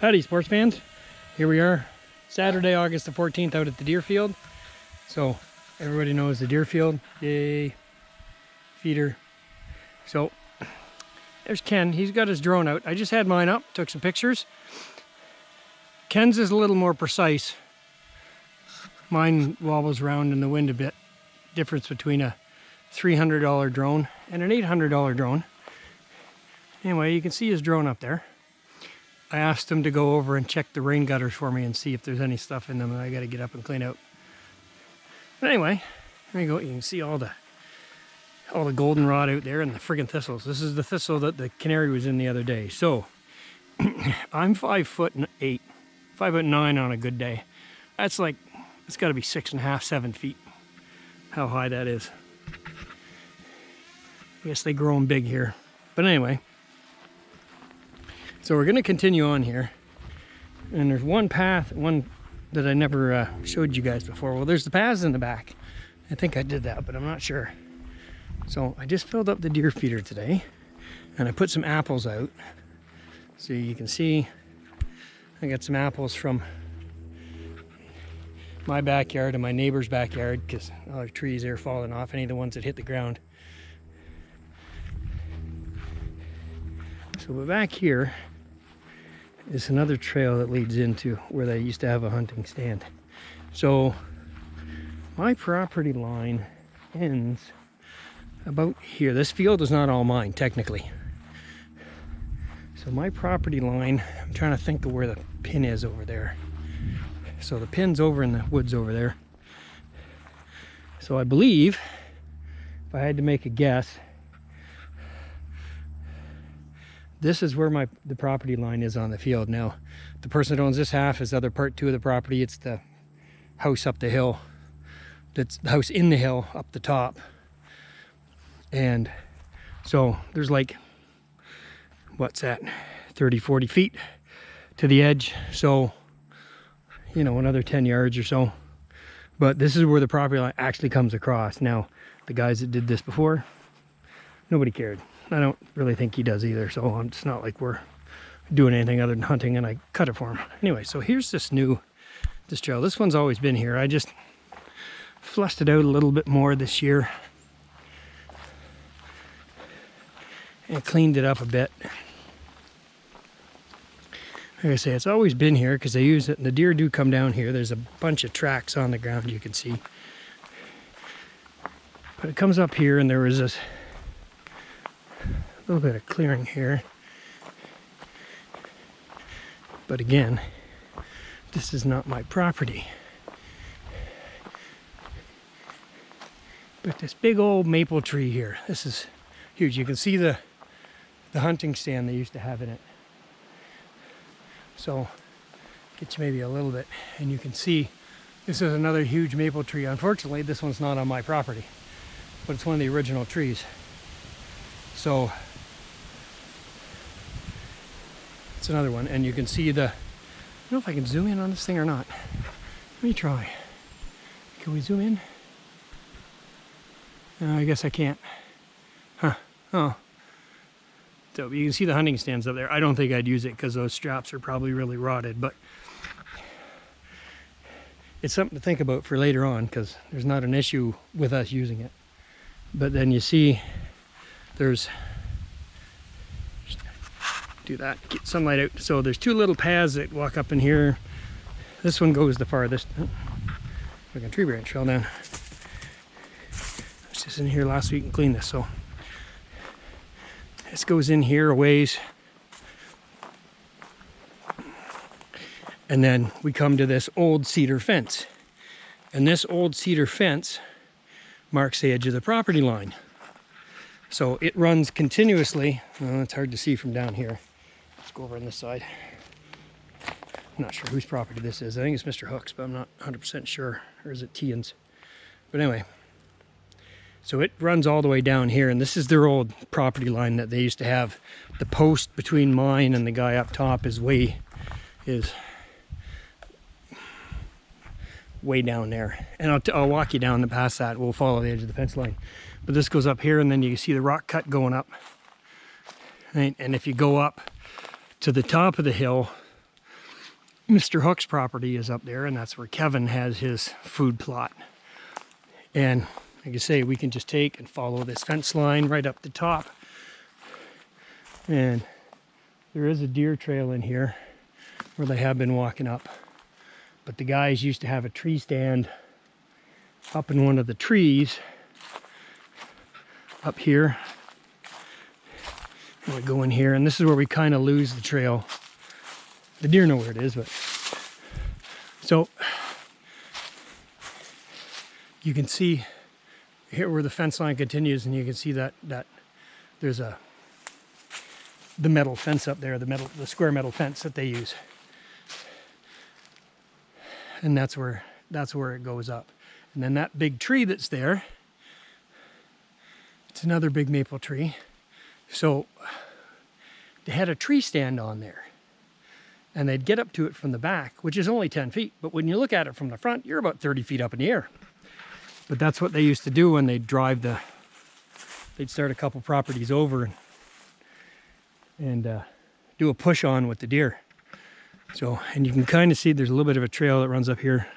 Howdy sports fans, here we are Saturday, August the 14th out at the deer field. So everybody knows the deer field, yay, feeder. So there's Ken, he's got his drone out. I just had mine up, took some pictures. Ken's is a little more precise. Mine wobbles around in the wind a bit. Difference between a $300 drone and an $800 drone. Anyway, you can see his drone up there. I asked him to go over and check the rain gutters for me and see if there's any stuff in them that I got to get up and clean out. But anyway, there you go. You can see all the goldenrod out there and the friggin' thistles. This is the thistle that the canary was in the other day. So I'm 5'8", 5'9" on a good day. That's like, it's got to be 6.5, 7 feet. How high that is. I guess they grow them big here. But anyway. So we're going to continue on here, and there's one path, one that I never showed you guys before. Well, there's the paths in the back. I think I did that, but I'm not sure. So I just filled up the deer feeder today, and I put some apples out. So you can see I got some apples from my backyard and my neighbor's backyard, because all the trees are falling off, any of the ones that hit the ground. So we're back here. Is another trail that leads into where they used to have a hunting stand. So my property line ends about here. This field is not all mine technically. So my property line, I'm trying to think of where the pin is over there. So the pin's over in the woods over there. So I believe, if I had to make a guess, this is where the property line is on the field. Now, the person that owns this half is other part 2 of the property. It's the house up the hill. That's the house in the hill up the top. And so there's like, what's that, 30, 40 feet to the edge. So, you know, another 10 yards or so. But this is where the property line actually comes across. Now, the guys that did this before, nobody cared. I don't really think he does either, so it's not like we're doing anything other than hunting, and I cut it for him. Anyway, so here's this trail. This one's always been here. I just flushed it out a little bit more this year and cleaned it up a bit. Like I say, it's always been here because they use it, and the deer do come down here. There's a bunch of tracks on the ground you can see. But it comes up here, and there was this little bit of clearing here, but again, this is not my property. But this big old maple tree here, this is huge. You can see the hunting stand they used to have in it. So get you maybe a little bit, and you can see this is another huge maple tree. Unfortunately, this one's not on my property, but it's one of the original trees. So it's another one, and you can see I don't know if I can zoom in on this thing or not. Let me try. Can we zoom in? I guess I can't. Huh. Oh. So you can see the hunting stands up there. I don't think I'd use it because those straps are probably really rotted, but it's something to think about for later on because there's not an issue with us using it. But then you see there's, do that, get sunlight out. So there's 2 little paths that walk up in here. This one goes the farthest. Oh, like a tree branch fell down. I was just in here last week and cleaned this. So this goes in here a ways. And then we come to this old cedar fence. And this old cedar fence marks the edge of the property line. So it runs continuously. Well, it's hard to see from down here. Let's go over on this side. I'm not sure whose property this is. I think it's Mr. Hook's, but I'm not 100% sure. Or is it Tian's? But anyway, so it runs all the way down here, and this is their old property line that they used to have. The post between mine and the guy up top is way down there. And I'll walk you down past that. We'll follow the edge of the fence line. But this goes up here, and then you see the rock cut going up. Right? And if you go up to the top of the hill, Mr. Hook's property is up there, and that's where Kevin has his food plot. And like I say, we can just take and follow this fence line right up the top. And there is a deer trail in here where they have been walking up. But the guys used to have a tree stand up in one of the trees up here. And we go in here, and this is where we kind of lose the trail. The deer know where it is, but so you can see here where the fence line continues, and you can see that there's the metal fence up there, the square metal fence that they use, and that's where it goes up. And then that big tree that's there, it's another big maple tree. So they had a tree stand on there, and they'd get up to it from the back, which is only 10 feet. But when you look at it from the front, you're about 30 feet up in the air. But that's what they used to do when they'd they'd start a couple properties over and do a push on with the deer. So, and you can kind of see there's a little bit of a trail that runs up here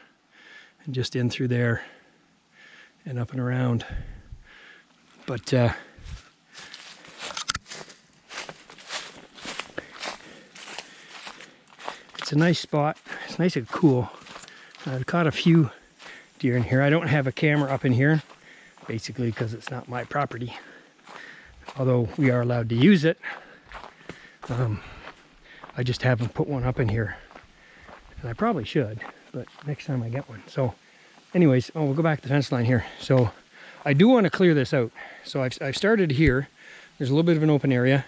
and just in through there and up and around. But it's a nice spot. It's nice and cool. I've caught a few deer in here. I don't have a camera up in here, basically because it's not my property. Although we are allowed to use it. I just haven't put one up in here. And I probably should, but next time I get one. So anyways, we'll go back to the fence line here. So I do want to clear this out. So I've started here. There's a little bit of an open area.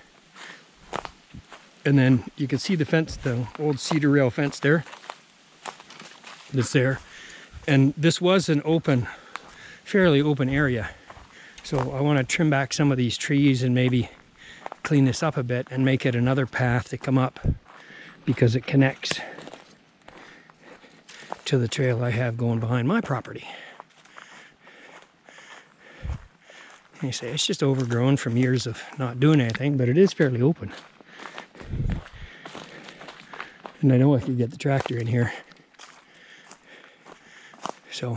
And then you can see the fence, the old cedar rail fence there. That's there. And this was an open, fairly open area. So I want to trim back some of these trees and maybe clean this up a bit and make it another path to come up, because it connects to the trail I have going behind my property. And you say it's just overgrown from years of not doing anything, but it is fairly open. And I know I could get the tractor in here. So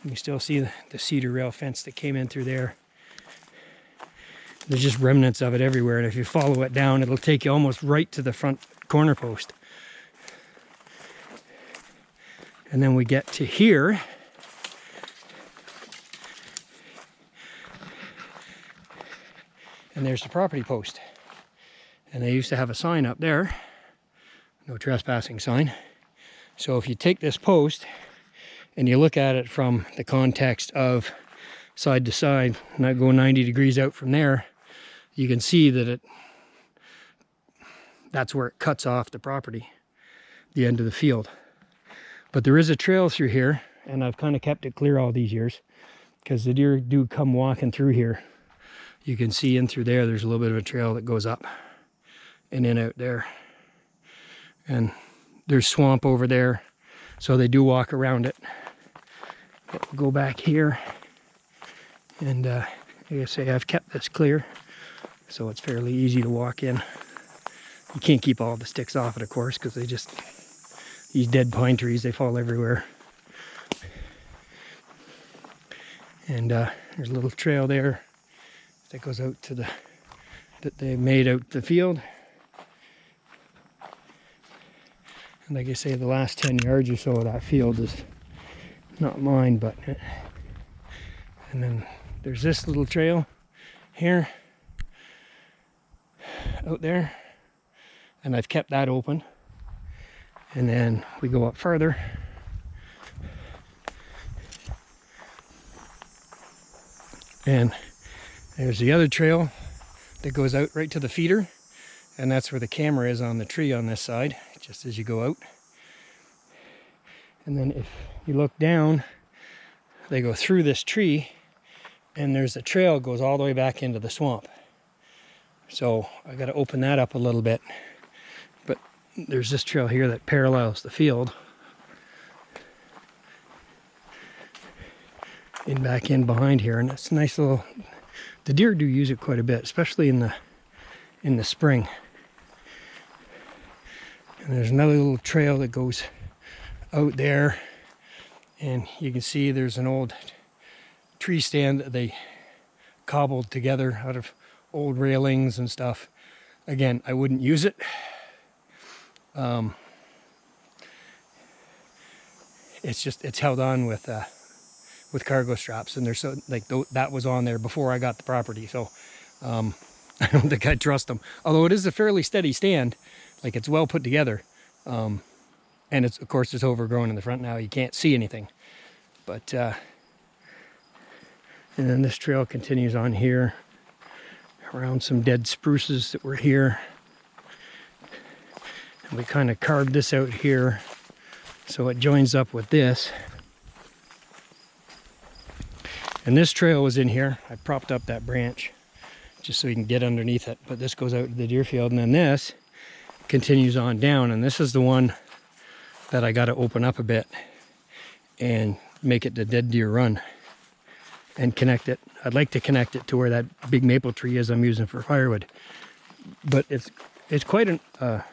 you can still see the cedar rail fence that came in through there. There's just remnants of it everywhere, and if you follow it down, it'll take you almost right to the front corner post. And then we get to here. And there's the property post. And they used to have a sign up there, no trespassing sign. So if you take this post and you look at it from the context of side to side, and I go 90 degrees out from there, you can see that that's where it cuts off the property, the end of the field. But there is a trail through here, and I've kind of kept it clear all these years because the deer do come walking through here. You can see in through there, there's a little bit of a trail that goes up and in out there. And there's swamp over there, so they do walk around it. But we'll go back here, and like I say, I've kept this clear, so it's fairly easy to walk in. You can't keep all the sticks off it, of course, because these dead pine trees, they fall everywhere. And there's a little trail there that goes out to that they made out the field. And like I say, the last 10 yards or so of that field is not mine, but and then there's this little trail here out there, and I've kept that open. And then we go up further, and there's the other trail that goes out right to the feeder, and that's where the camera is on the tree on this side, just as you go out. And then if you look down, they go through this tree, and there's a trail that goes all the way back into the swamp. So I got to open that up a little bit. But there's this trail here that parallels the field. And back in behind here, and it's a nice little, the deer do use it quite a bit, especially in the spring. And there's another little trail that goes out there, and you can see there's an old tree stand that they cobbled together out of old railings and stuff. Again, I wouldn't use it. It's held on with cargo straps, and they're so like that was on there before I got the property, so I don't think I'd trust them. Although it is a fairly steady stand, like it's well put together, and it's of course it's overgrown in the front now. You can't see anything, but and then this trail continues on here around some dead spruces that were here, and we kind of carved this out here so it joins up with this. And this trail was in here. I propped up that branch just so you can get underneath it, but this goes out to the deer field, and then this continues on down, and this is the one that I got to open up a bit and make it the dead deer run and connect it. I'd like to connect it to where that big maple tree is I'm using for firewood, but it's quite a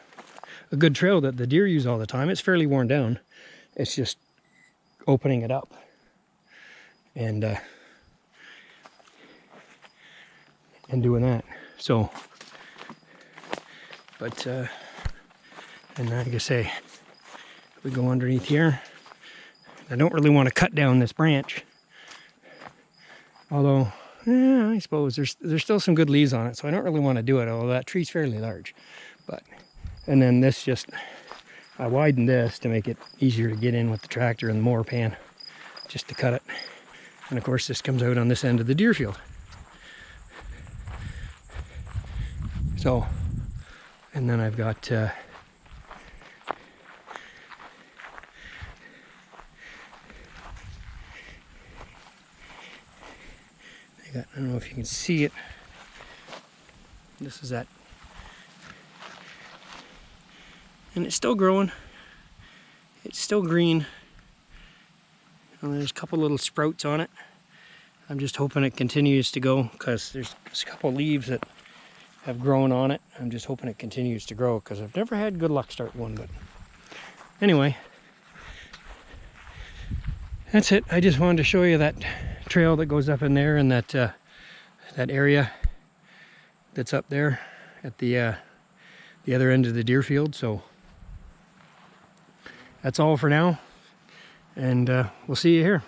good trail that the deer use all the time. It's fairly worn down. It's just opening it up and doing that. So, but and like I say, we go underneath here. I don't really want to cut down this branch, although yeah, I suppose there's still some good leaves on it, so I don't really want to do it. Although that tree's fairly large, but and then this just I widened this to make it easier to get in with the tractor and the mower pan, just to cut it. And of course, this comes out on this end of the deer field. So, and then I've got I don't know if you can see it. This is that, and it's still growing. It's still green. And there's a couple little sprouts on it. I'm just hoping it continues to go, because there's a couple leaves that have grown on it. I'm just hoping it continues to grow, because I've never had good luck starting one. But anyway, that's it. I just wanted to show you that trail that goes up in there, and that that area that's up there at the other end of the deer field. So that's all for now, and we'll see you here.